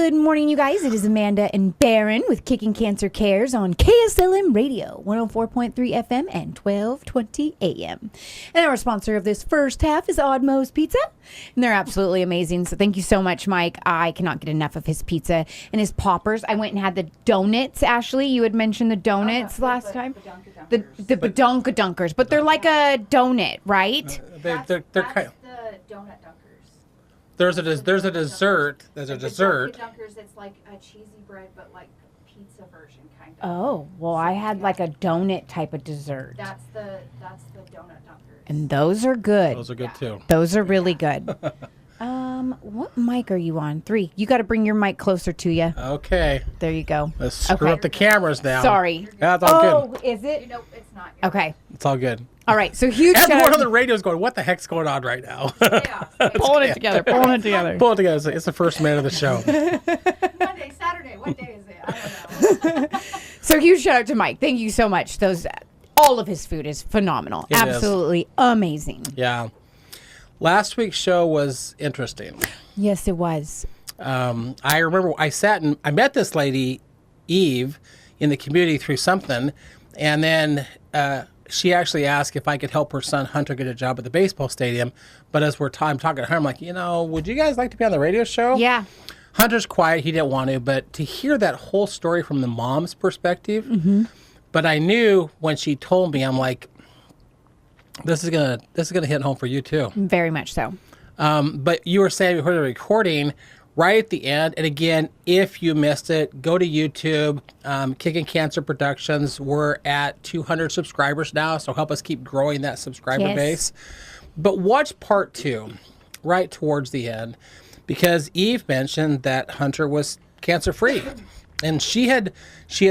Good morning, you guys. It is Amanda and Barron with Kickin'Cancer Cares on KSLM Radio, 104.3 FM and 1220 AM. And our sponsor of this first half is Oddmo's Pizza, and they're absolutely amazing. So thank you so much, Mike. I cannot get enough of his pizza and his poppers. I went and had the donuts. Ashley, you had mentioned the donuts last time. The Badonka Dunkers, but they're like a donut, right? They're kind of... the donut dunkers. There's a dessert. There's a dessert. The dunkers, it's like a cheesy bread, but like pizza version kind of. Oh, well, I had like a donut type of dessert. That's the donut dunkers. And those are good. Those are good too. Those are really good. What mic are you on? 3. You got to bring your mic closer to you. Okay. There you go. Let's screw up the cameras now. Sorry. That's all good. Is it? Nope, it's not. Okay. It's all good. All right. So huge shout Everyone out. on the radio is going, what the heck's going on right now? Chaos. Pulling it together. Pull it together. It's the first minute of the show. Monday, Saturday, what day is it? I don't know. So huge shout out to Mike. Thank you so much. All of his food is phenomenal. It is. Absolutely amazing. Yeah. Last week's show was interesting. Yes, it was. I remember I met this lady, Eve, in the community through something, and then she actually asked if I could help her son Hunter get a job at the baseball stadium. But as I'm talking to her, I'm like, would you guys like to be on the radio show? Yeah. Hunter's quiet; he didn't want to, but to hear that whole story from the mom's perspective. Mm-hmm. But I knew when she told me, I'm like, this is gonna hit home for you too. Very much so. But you were saying before the recording, right at the end, and again, if you missed it, go to YouTube, Kickin'Cancer Productions. We're at 200 subscribers now, so help us keep growing that subscriber base. But watch part 2, right towards the end, because Eve mentioned that Hunter was cancer-free. And she had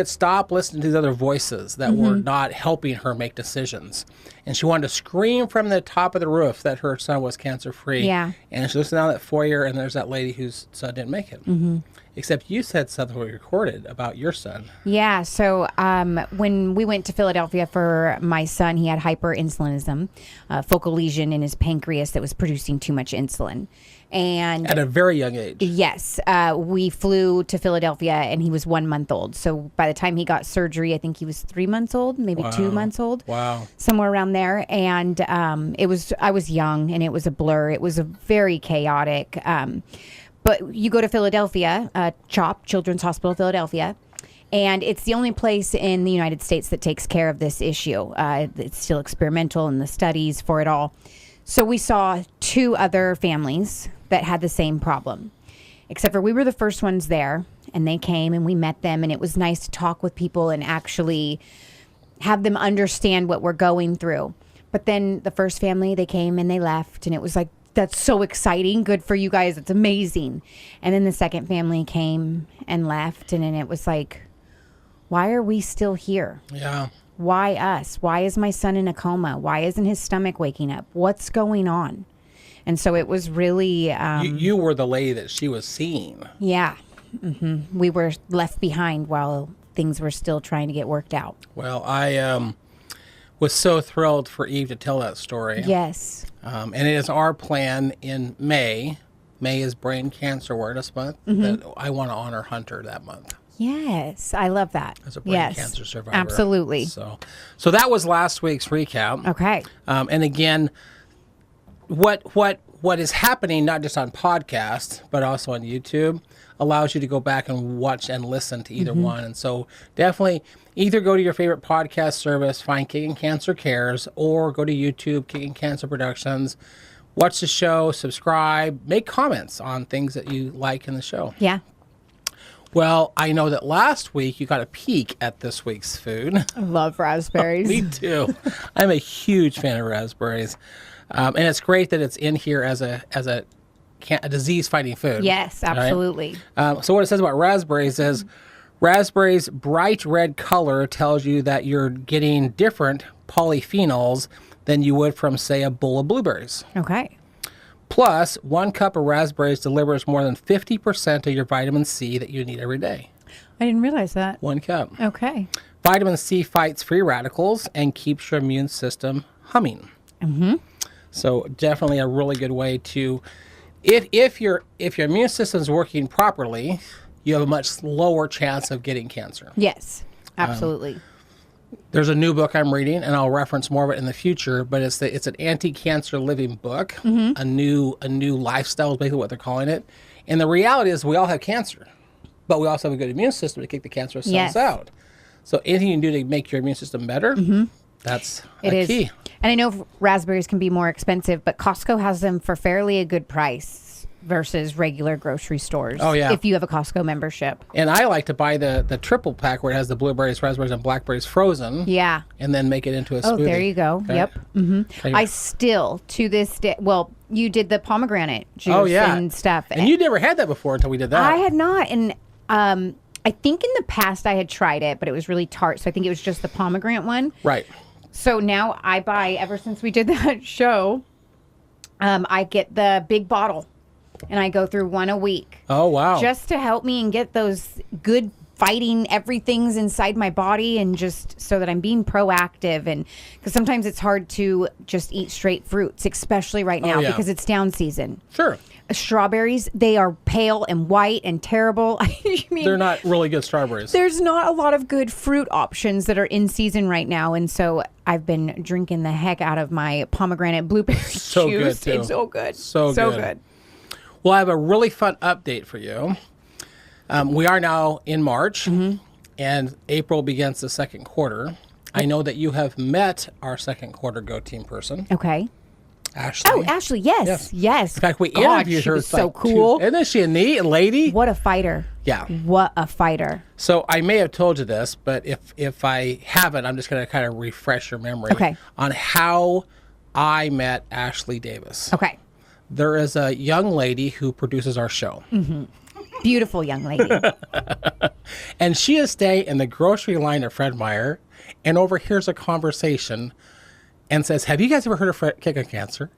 stopped listening to the other voices that were not helping her make decisions. And she wanted to scream from the top of the roof that her son was cancer-free. Yeah. And she listened down that foyer, and there's that lady whose son didn't make it. Mm-hmm. Except you said something we recorded about your son. Yeah. So when we went to Philadelphia for my son, he had hyperinsulinism, focal lesion in his pancreas that was producing too much insulin. And at a very young age. Yes. We flew to Philadelphia and he was 1 month old. So by the time he got surgery, I think he was 3 months old, maybe 2 months old. Wow. Somewhere around there. And I was young and it was a blur. It was a very chaotic. But you go to Philadelphia, CHOP, Children's Hospital Philadelphia, and it's the only place in the United States that takes care of this issue. It's still experimental in the studies for it all. So we saw 2 other families that had the same problem, except for we were the first ones there, and they came and we met them, and it was nice to talk with people and actually have them understand what we're going through. But then the first family, they came and they left, and it was like, that's so exciting. Good for you guys. It's amazing. And then the second family came and left, and then it was like, why are we still here? Yeah. Why us? Why is my son in a coma? Why isn't his stomach waking up? What's going on? And so it was really... you were the lady that she was seeing. Yeah. Mm-hmm. We were left behind while things were still trying to get worked out. Well, I was so thrilled for Eve to tell that story. Yes. And it is our plan in May. May is Brain Cancer Awareness Month. That I want to honor Hunter that month. Yes, I love that. As a brain cancer survivor. Absolutely. So that was last week's recap. Okay. And again, what is happening, not just on podcasts, but also on YouTube, allows you to go back and watch and listen to either one. And so definitely either go to your favorite podcast service, find Kickin'Cancer Cares, or go to YouTube, Kickin'Cancer Productions, watch the show, subscribe, make comments on things that you like in the show. Yeah. Well, I know that last week you got a peek at this week's food. I love raspberries. Me too. I'm a huge fan of raspberries. And it's great that it's in here as a disease-fighting food. Yes, absolutely. Right? So what it says about raspberries is raspberries' bright red color tells you that you're getting different polyphenols than you would from, say, a bowl of blueberries. Okay. Plus, 1 cup of raspberries delivers more than 50% of your vitamin C that you need every day. I didn't realize that. 1 cup. Okay. Vitamin C fights free radicals and keeps your immune system humming. Mm-hmm. So definitely a really good way to if your immune system is working properly, you have a much lower chance of getting cancer. Yes, absolutely. There's a new book I'm reading, and I'll reference more of it in the future. But it's an anti-cancer living book. A new lifestyle is basically what they're calling it. And the reality is, we all have cancer, but we also have a good immune system to kick the cancerous cells out. So anything you can do to make your immune system better, that's a key. And I know raspberries can be more expensive, but Costco has them for fairly a good price versus regular grocery stores. Oh, yeah. If you have a Costco membership. And I like to buy the triple pack where it has the blueberries, raspberries, and blackberries frozen. Yeah. And then make it into a smoothie. Oh, there you go. Okay. Yep. I still, to this day, well, you did the pomegranate juice and stuff. And you never had that before until we did that. I had not. And I think in the past I had tried it, but it was really tart. So I think it was just the pomegranate one. Right. So now I buy, ever since we did that show, I get the big bottle and I go through one a week. Oh, wow. Just to help me and get those good fighting everything's inside my body, and just so that I'm being proactive. And because sometimes it's hard to just eat straight fruits, especially right now because it's down season. Sure. Strawberries, they are pale and white and terrible. I mean, they're not really good strawberries. There's not a lot of good fruit options that are in season right now. And so I've been drinking the heck out of my pomegranate blueberry juice. Good, too. It's so good. So good. Well, I have a really fun update for you. We are now in March, and April begins the second quarter. I know that you have met our second quarter Go Team person. Okay. Ashley. Oh, Ashley, yes. In fact, we interviewed her. She was so cool. Isn't she a neat lady? What a fighter. Yeah. What a fighter. So I may have told you this, but if I haven't, I'm just going to kind of refresh your memory on how I met Ashley Davis. Okay. There is a young lady who produces our show. Beautiful young lady. And she is staying in the grocery line at Fred Meyer and overhears a conversation and says, "Have you guys ever heard of Kickin'Cancer Cancer?"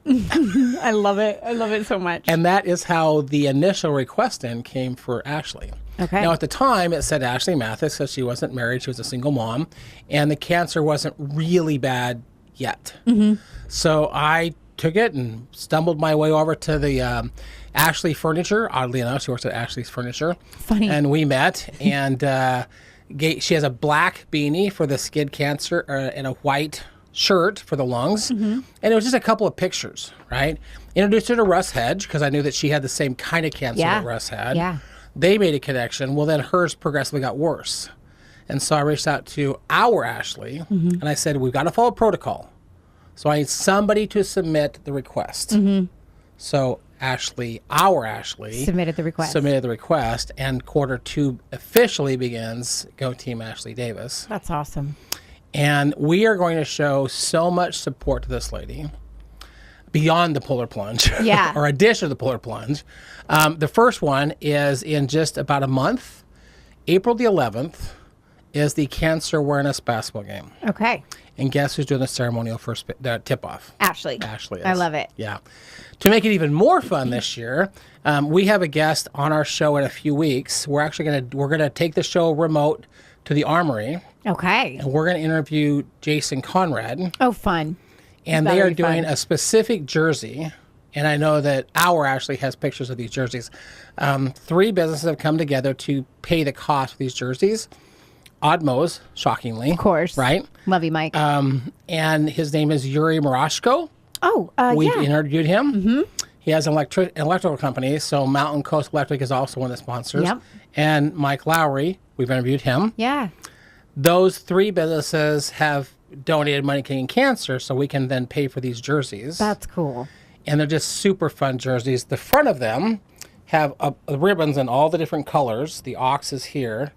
I love it. I love it so much. And that is how the initial request in came for Ashley. Okay. Now, at the time, it said Ashley Mathis because she wasn't married. She was a single mom. And the cancer wasn't really bad yet. So I took it and stumbled my way over to the Ashley Furniture. Oddly enough, she works at Ashley's Furniture. Funny. And we met. And she has a black beanie for the skin cancer and a white shirt for the lungs. And it was just a couple of pictures, right? Introduced her to Russ Hedge because I knew that she had the same kind of cancer that Russ had. Yeah. They made a connection. Well, then hers progressively got worse. And so I reached out to our Ashley and I said, we've got to follow protocol. So I need somebody to submit the request. So our Ashley submitted the request. And quarter two officially begins Go Team Ashley Davis. That's awesome. And we are going to show so much support to this lady beyond the polar plunge. Or addition to the polar plunge. The first one is in just about a month. April the 11th is the Cancer Awareness Basketball game. Okay. And guess who's doing the ceremonial first tip-off? Ashley. Ashley is. I love it. Yeah. To make it even more fun this year, we have a guest on our show in a few weeks. We're actually gonna take the show remote to the Armory. Okay. And we're gonna interview Jason Conrad. Oh, fun. And they are doing a specific jersey. And I know that our Ashley has pictures of these jerseys. 3 businesses have come together to pay the cost of these jerseys. Oddmo's, shockingly. Of course. Right? Love you, Mike. And his name is Yuri Marashko. Oh, We've interviewed him. He has an electrical company, so Mountain Coast Electric is also one of the sponsors. Yep. And Mike Lowry, we've interviewed him. Yeah. Those 3 businesses have donated money to Kickin'Cancer Cancer, so we can then pay for these jerseys. That's cool. And they're just super fun jerseys. The front of them have ribbons in all the different colors. The ox is here.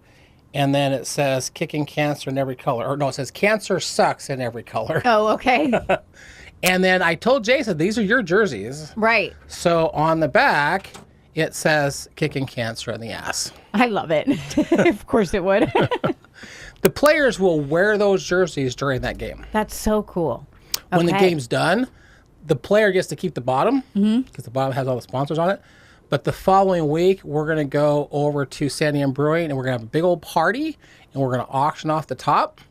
And then it says Kicking Cancer in every color. Or no, it says Cancer Sucks in every color. Oh, okay. And then I told Jason, these are your jerseys. Right. So on the back, it says Kicking Cancer in the ass. I love it. Of course it would. The players will wear those jerseys during that game. That's so cool. When the game's done, the player gets to keep the bottom because the bottom has all the sponsors on it. But the following week, we're going to go over to Sandy Brewing and we're going to have a big old party and we're going to auction off the top.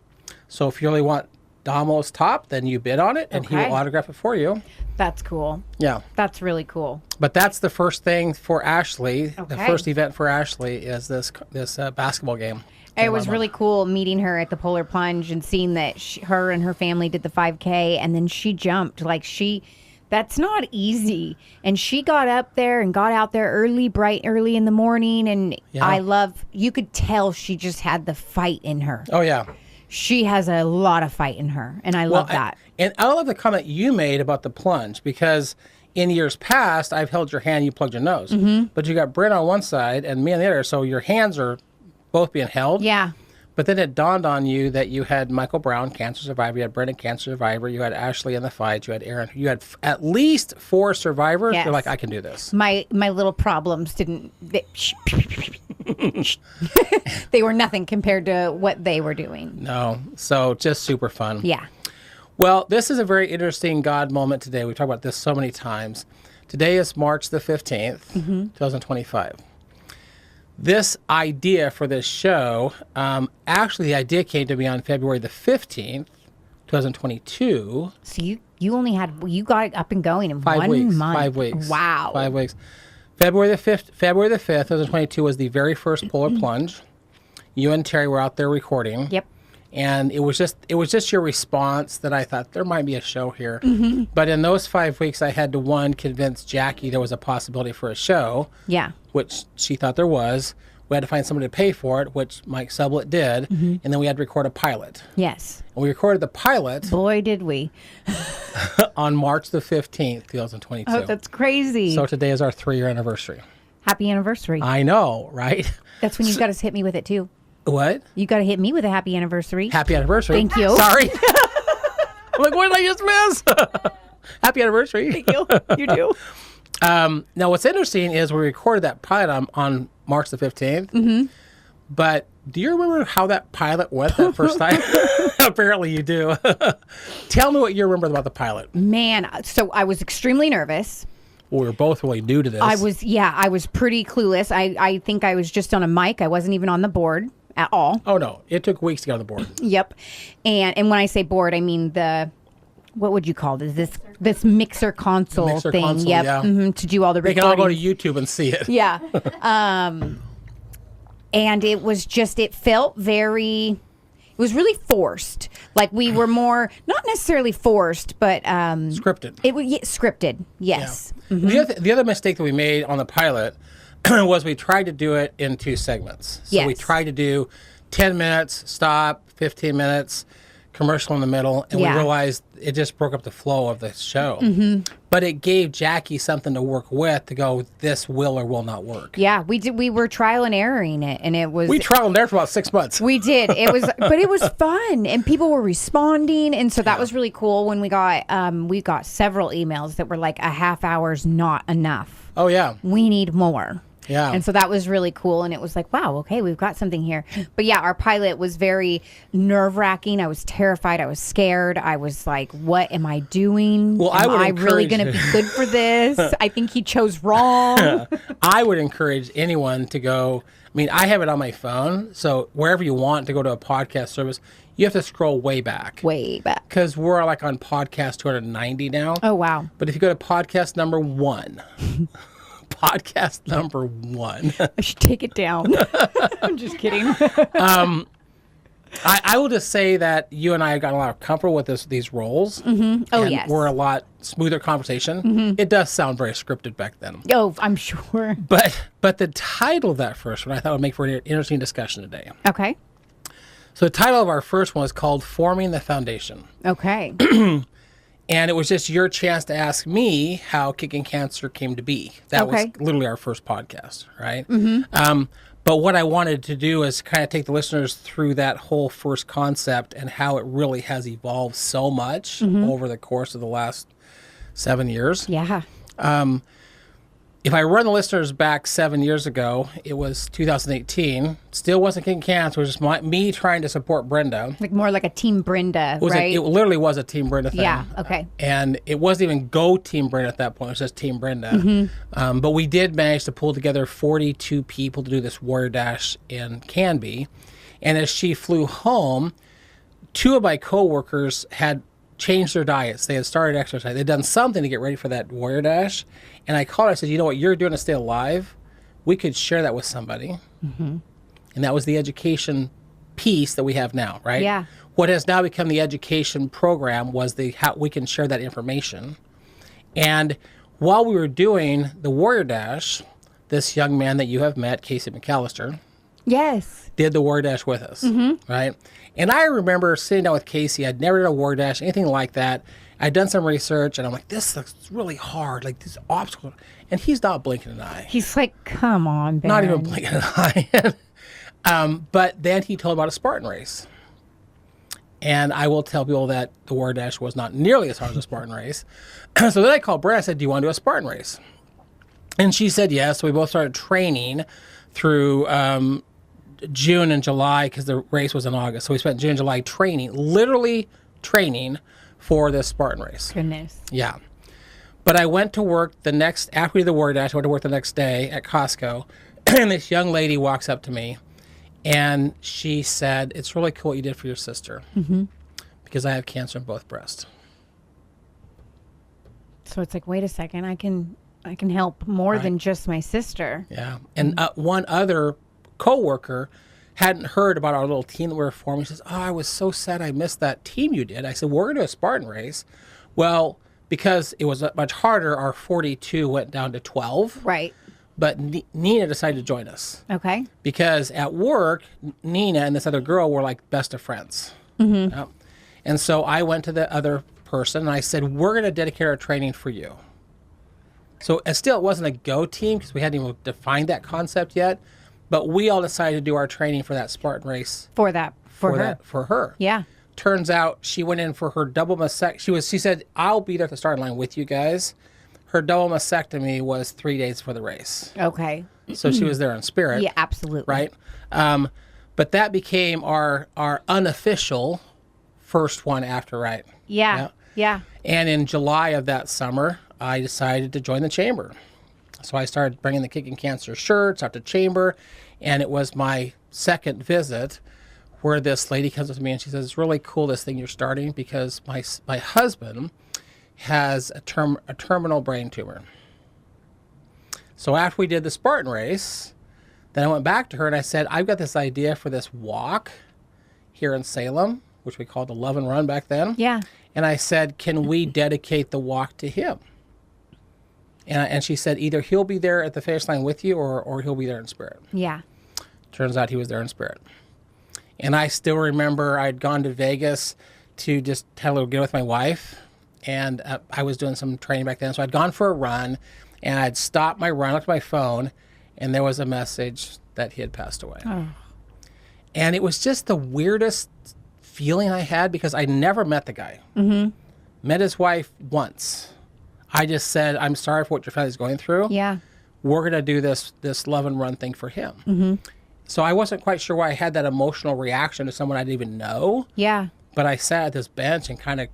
So if you really want Damo's top, then you bid on it, and he will autograph it for you. That's cool. Yeah. That's really cool. But that's the first thing for Ashley. The first event for Ashley is this basketball game. It was really cool meeting her at the Polar Plunge and seeing that her and her family did the 5K, and then she jumped. That's not easy. And she got up there and got out there bright early in the morning. And you could tell she just had the fight in her. Oh, yeah. She has a lot of fight in her. And I love that. And I love the comment you made about the plunge, because in years past, I've held your hand, you plugged your nose. Mm-hmm. But you got Brent on one side and me on the other. So your hands are both being held. Yeah. But then it dawned on you that you had Michael Brown, cancer survivor. You had Brendan, cancer survivor. You had Ashley in the fight. You had Aaron. You had at least 4 survivors. Yes. You're like, I can do this. My little problems didn't. They were nothing compared to what they were doing. No. So just super fun. Yeah. Well, this is a very interesting God moment today. We've talked about this so many times. Today is March the 15th, 2025. This idea for this show, actually the idea came to me on February the 15th, 2022. So you got it up and going in 5 1 weeks. month. 5 weeks. Wow. 5 weeks. February the 5th, 2022 was the very first Polar Plunge. You and Terry were out there recording. Yep. And it was just your response that I thought there might be a show here. Mm-hmm. But in those 5 weeks, I had to convince Jackie there was a possibility for a show. Yeah. Which she thought there was. We had to find somebody to pay for it, which Mike Sublett did. Mm-hmm. And then we had to record a pilot. Yes. And we recorded the pilot. Boy, did we. On March the 15th, 2022. Oh, that's crazy. So today is our 3-year anniversary. Happy anniversary. I know, right? That's when you've got to hit me with it, too. What? You got to hit me with a happy anniversary. Happy anniversary. Thank you. Sorry. I'm like, what did I just miss? Happy anniversary. Thank you. You do. Now, what's interesting is we recorded that pilot on March the 15th. Mm-hmm. But do you remember how that pilot went that first time? Apparently you do. Tell me what you remember about the pilot. Man, so I was extremely nervous. Well, we were both really new to this. I was pretty clueless. I think I was just on a mic. I wasn't even on the board at all. Oh, no. It took weeks to get on the board. Yep. And when I say board, I mean what would you call this? This mixer console thing. Console, yep. Yeah. Mm-hmm, to do all the recording. They can all go to YouTube and see it. Yeah. And it felt it was really forced. Like we were more, not necessarily forced, but scripted. Scripted. Yes. Yeah. Mm-hmm. The other mistake that we made on the pilot was we tried to do it in 2 segments. So we tried to do 10 minutes, stop, 15 minutes, commercial in the middle, and we realized it just broke up the flow of the show. Mm-hmm. But it gave Jackie something to work with to go, this will or will not work. Yeah, we did. We were trial and erroring it, and it was. We trial and errored for about 6 months. We did. It was, but it was fun, and people were responding, and so that was really cool. When we got several emails that were like, a half hour's not enough. Oh yeah, we need more. Yeah. And so that was really cool. And it was like, wow, okay, we've got something here. But yeah, our pilot was very nerve-wracking. I was terrified. I was scared. I was like, what am I doing? Well, am I really going to be good for this? I think he chose wrong. I would encourage anyone to go. I mean, I have it on my phone. So wherever you want to go to a podcast service, you have to scroll way back. Way back. Because we're like on podcast 290 now. Oh, wow. But if you go to podcast number 1... Podcast number 1. I should take it down. I'm just kidding. I will just say that you and I have gotten a lot comfortable with these roles. Mm-hmm. Oh, and yes. we're a lot smoother conversation. Mm-hmm. It does sound very scripted back then. Oh, I'm sure. But the title of that first one I thought would make for an interesting discussion today. Okay. So the title of our first one is called Forming the Foundation. Okay. And it was just your chance to ask me how Kicking Cancer came to be. That was literally our first podcast, right? Mm-hmm. But what I wanted to do is kind of take the listeners through that whole first concept and how it really has evolved so much over the course of the last 7 years. Yeah. If I run the listeners back 7 years ago, it was 2018. Still wasn't Kicking Cancer. It was just me trying to support Brenda. Like more like a Team Brenda, right? It literally was a Team Brenda thing. Yeah, okay. And it wasn't even Go Team Brenda at that point. It was just Team Brenda. Mm-hmm. But we did manage to pull together 42 people to do this Warrior Dash in Canby. And as she flew home, 2 of my coworkers had changed their diets. They had started exercise. They'd done something to get ready for that Warrior Dash. And I called. I said, you know what you're doing to stay alive? We could share that with somebody. Mm-hmm. And that was the education piece that we have now, right? Yeah. What has now become the education program was how we can share that information. And while we were doing the Warrior Dash, this young man that you have met, Casey McAllister, Yes. did the Warrior Dash with us, right? And I remember sitting down with Casey. I'd never done a Warrior Dash, anything like that. I'd done some research, and I'm like, this looks really hard, like these obstacles. And he's not blinking an eye. He's like, come on, Ben. Not even blinking an eye. But then he told about a Spartan race. And I will tell people that the Warrior Dash was not nearly as hard as a Spartan race. So then I called Brett. I said, do you want to do a Spartan race? And she said yes. So we both started training through June and July because the race was in August. So we spent June and July training, literally training for this Spartan race. Goodness. Yeah. But I went to work after we did the Warrior Dash, I went to work the next day at Costco. And this young lady walks up to me and she said, it's really cool what you did for your sister because I have cancer in both breasts. So it's like, wait a second, I can help more than just my sister. Yeah. And one other coworker hadn't heard about our little team that we were forming. He says, oh, I was so sad I missed that team you did. I said, we're going to do a Spartan race. Well, because it was much harder, our 42 went down to 12. Right. But Nina decided to join us. Okay. Because at work, Nina and this other girl were like best of friends. Mm-hmm. Yep. And so I went to the other person and I said, we're going to dedicate our training for you. So it wasn't a go team because we hadn't even defined that concept yet. But we all decided to do our training for that Spartan race. For her. Yeah. Turns out she went in for her double mastectomy. She said, I'll be there at the starting line with you guys. Her double mastectomy was 3 days for the race. Okay. So she was there in spirit. Yeah, absolutely. Right? But that became our unofficial first one after, right? Yeah. And in July of that summer, I decided to join the chamber. So I started bringing the Kicking Cancer shirts out to chamber, and it was my second visit where this lady comes up to me and she says, it's really cool this thing you're starting because my husband has a terminal brain tumor. So after we did the Spartan race, then I went back to her and I said, I've got this idea for this walk here in Salem, which we called the Love and Run back then. Yeah. And I said, can we dedicate the walk to him? And she said, either he'll be there at the finish line with you or he'll be there in spirit. Yeah. Turns out he was there in spirit. And I still remember I'd gone to Vegas to just have a little get with my wife. And I was doing some training back then. So I'd gone for a run and I'd stopped my run, looked at my phone, and there was a message that he had passed away. Oh. And it was just the weirdest feeling I had because I never met the guy. Mm-hmm. Met his wife once. I just said, I'm sorry for what your family's going through. Yeah. We're going to do this Love and Run thing for him. Mm-hmm. So I wasn't quite sure why I had that emotional reaction to someone I didn't even know. Yeah. But I sat at this bench and kind of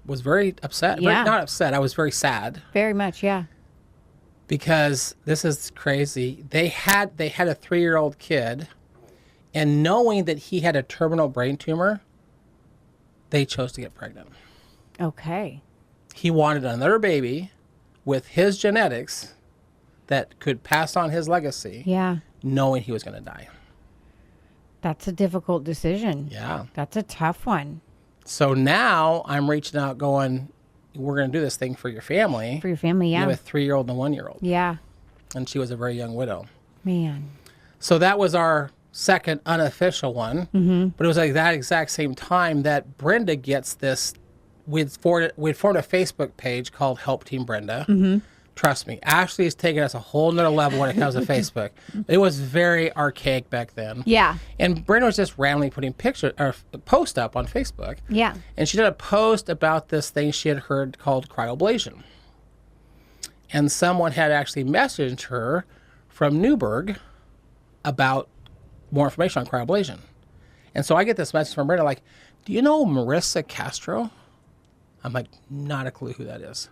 was very upset. Yeah. Not upset. I was very sad. Very much, yeah. Because this is crazy. They had a 3-year-old kid, and knowing that he had a terminal brain tumor, they chose to get pregnant. Okay. He wanted another baby with his genetics that could pass on his legacy. Yeah. Knowing he was going to die. That's a difficult decision. Yeah. That's a tough one. So now I'm reaching out going, we're going to do this thing for your family. For your family, yeah. You have a 3-year-old and a 1-year-old. Yeah. And she was a very young widow. Man. So that was our second unofficial one. Mm-hmm. But it was like that exact same time that Brenda gets this. We'd formed a Facebook page called Help Team Brenda. Mm-hmm. Trust me, Ashley has taken us a whole nother level when it comes to Facebook. It was very archaic back then. Yeah. And Brenda was just randomly putting pictures or post up on Facebook. Yeah. And she did a post about this thing she had heard called cryoablation. And someone had actually messaged her from Newburgh about more information on cryoablation. And so I get this message from Brenda like, do you know Marissa Castro? I'm like, not a clue who that is.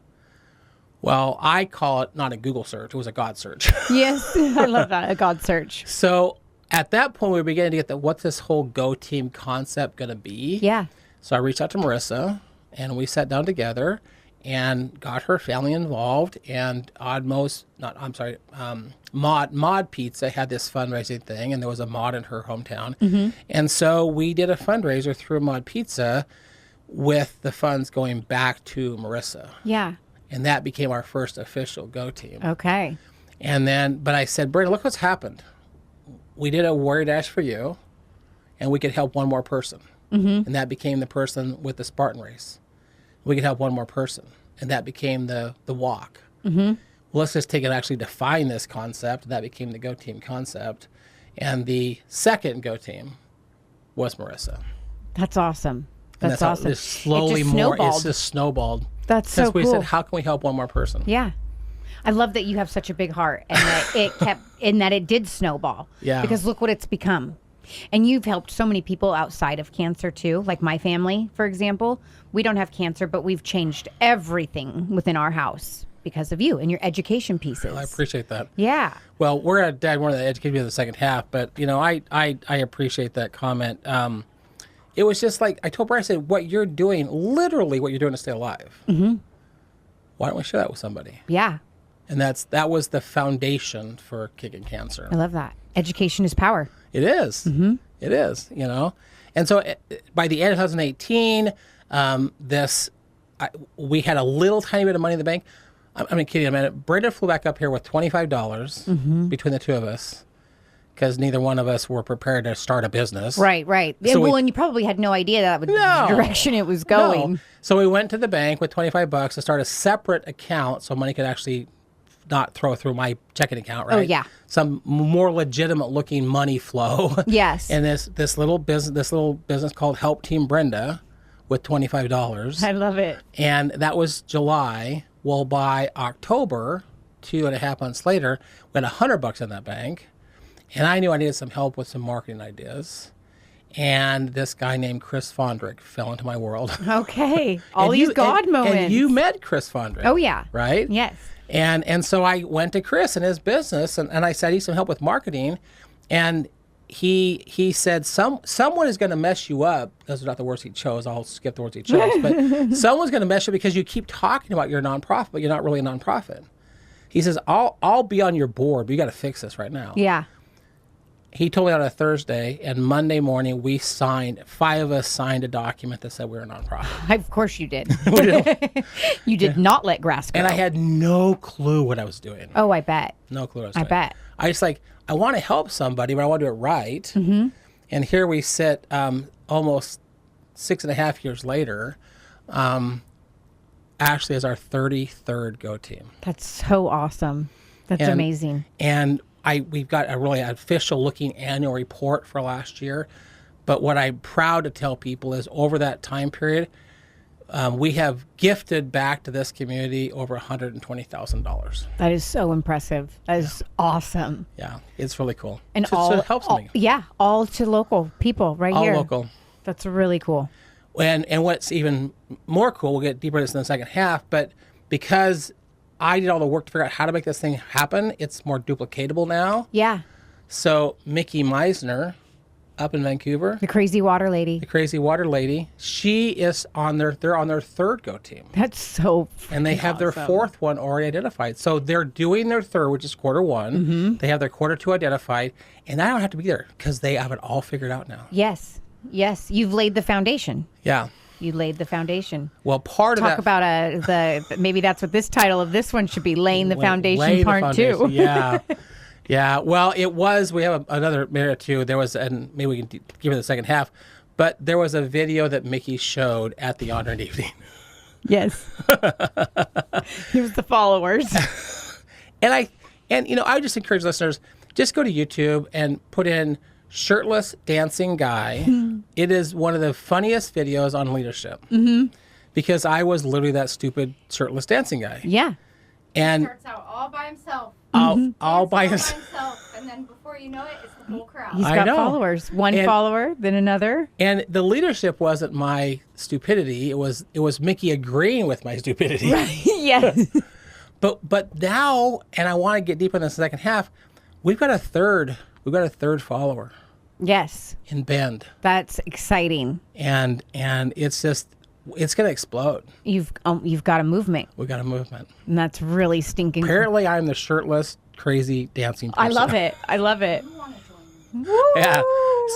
Well, I call it not a Google search. It was a God search. Yes, I love that, a God search. So at that point, we were beginning to get what's this whole Go Team concept going to be? Yeah. So I reached out to Marissa, and we sat down together and got her family involved. And Mod Pizza had this fundraising thing, and there was a Mod in her hometown. And so we did a fundraiser through Mod Pizza with the funds going back to Marissa. Yeah. And that became our first official Go Team. Okay. And then, but I said, Brenda, look what's happened. We did a Warrior Dash for you, and we could help one more person. And that became the person with the Spartan race. We could help one more person, and that became the walk. Well, let's just take it and actually define this concept. That became the Go Team concept. And the second Go Team was Marissa. That's awesome. That's awesome. It's slowly it's just snowballed. That's so cool. We said, how can we help one more person? Yeah. I love that you have such a big heart and that it did snowball. Yeah. Because look what it's become. And you've helped so many people outside of cancer too. Like my family, for example, we don't have cancer, but we've changed everything within our house because of you and your education pieces. I appreciate that. Yeah. Well, we're at Dad one of the education in the second half, but I appreciate that comment. It was just like I told Brian, I said, what you're doing, literally what you're doing to stay alive. Why don't we share that with somebody? Yeah. And that was the foundation for Kicking Cancer. I love that. Education is power. It is. It is, And so by the end of 2018, we had a little tiny bit of money in the bank. I'm kidding a minute. Brenda flew back up here with $25 between the two of us because neither one of us were prepared to start a business. Right. So and you probably had no idea that was the direction it was going. No. So we went to the bank with $25 to start a separate account so money could actually not throw through my checking account, right? Oh, yeah. Some more legitimate looking money flow. Yes. And this little business called Help Team Brenda with $25. I love it. And that was July. Well, by October, 2.5 months later, we had $100 in that bank. And I knew I needed some help with some marketing ideas. And this guy named Chris Fondrick fell into my world. Okay. All these God moments. And you met Chris Fondrick. Oh, yeah. Right? Yes. And so I went to Chris and his business, and I said, I need some help with marketing. And he said, someone is going to mess you up. Those are not the words he chose. I'll skip the words he chose. But someone's going to mess you up because you keep talking about your nonprofit, but you're not really a nonprofit. He says, I'll be on your board, but you got to fix this right now. Yeah. He told me on a Thursday, and Monday morning, 5 of us signed a document that said we were a nonprofit. Of course you did. You did not let grass grow. And I had no clue what I was doing. Oh, I bet. No clue what I was doing. I bet. I just I want to help somebody, but I want to do it right. And here we sit almost 6.5 years later, Ashley is our 33rd Go Team. That's so awesome. That's amazing. And we've got a really official looking annual report for last year. But what I'm proud to tell people is over that time period, we have gifted back to this community over $120,000. That is so impressive. That is awesome. Yeah, it's really cool. And so it helps me. Yeah, all to local people here. All local. That's really cool. And what's even more cool, we'll get deeper into this in the second half, but because I did all the work to figure out how to make this thing happen, it's more duplicatable now. Yeah. So Mickey Meisner up in Vancouver. The crazy water lady. She is they're on their third Go Team. That's so And they have their fourth one already identified. So they're doing their third, which is Q1. They have their Q2 identified. And I don't have to be there because they have it all figured out now. Yes. You've laid the foundation. Yeah. You laid the foundation. Well, part of that... Talk about maybe that's what this title of this one should be, Laying the Foundation Part 2. Yeah. Yeah. Well, it was, we have another minute or two. There was, and maybe we can give it the second half, but there was a video that Mickey showed at the honored evening. Yes. Here's the followers. And I would just encourage listeners, just go to YouTube and put in shirtless dancing guy. It is one of the funniest videos on leadership because I was literally that stupid shirtless dancing guy. Yeah. And starts out all by himself. All by himself. And then before you know it, it's the whole crowd. He's got followers. One follower, then another. And the leadership wasn't my stupidity. It was Mickey agreeing with my stupidity. Right. Yes. But now, and I want to get deeper in the second half, we've got a third follower. Yes. in Bend. That's exciting. And it's just, it's going to explode. You've got a movement. We got a movement. And that's really stinking. Apparently, I'm the shirtless, crazy dancing person. I love it. I love it. Yeah.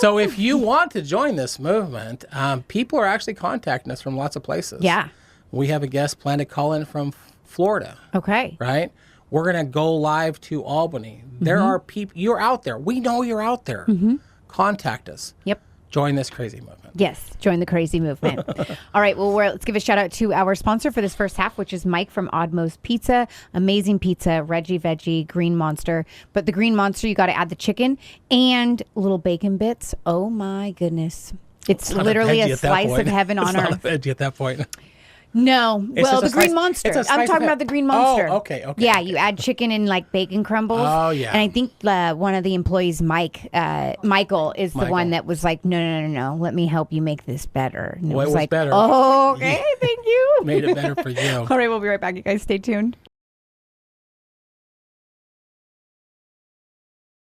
So if you want to join this movement, people are actually contacting us from lots of places. Yeah. We have a guest planned to call in from Florida. Okay. Right? We're going to go live to Albany. There are people, you're out there. We know you're out there. Contact us. Yep. Join this crazy movement. Yes, join the crazy movement. All right, well, let's give a shout out to our sponsor for this first half, which is Mike from Oddmost Pizza. Amazing pizza, Reggie Veggie, Green Monster. But the Green Monster, you got to add the chicken and little bacon bits. Oh my goodness. It's literally a slice of heaven on earth. It's not a veggie at that point. No. Well, the Green Monster. I'm talking about the Green Monster. Oh, okay. Yeah, you add chicken and like bacon crumbles. Oh, yeah. And I think one of the employees, Michael, is the one that was like, no. Let me help you make this better. And Well, it was like, better. oh, okay. Thank you. Made it better for you. All right, we'll be right back. You guys stay tuned.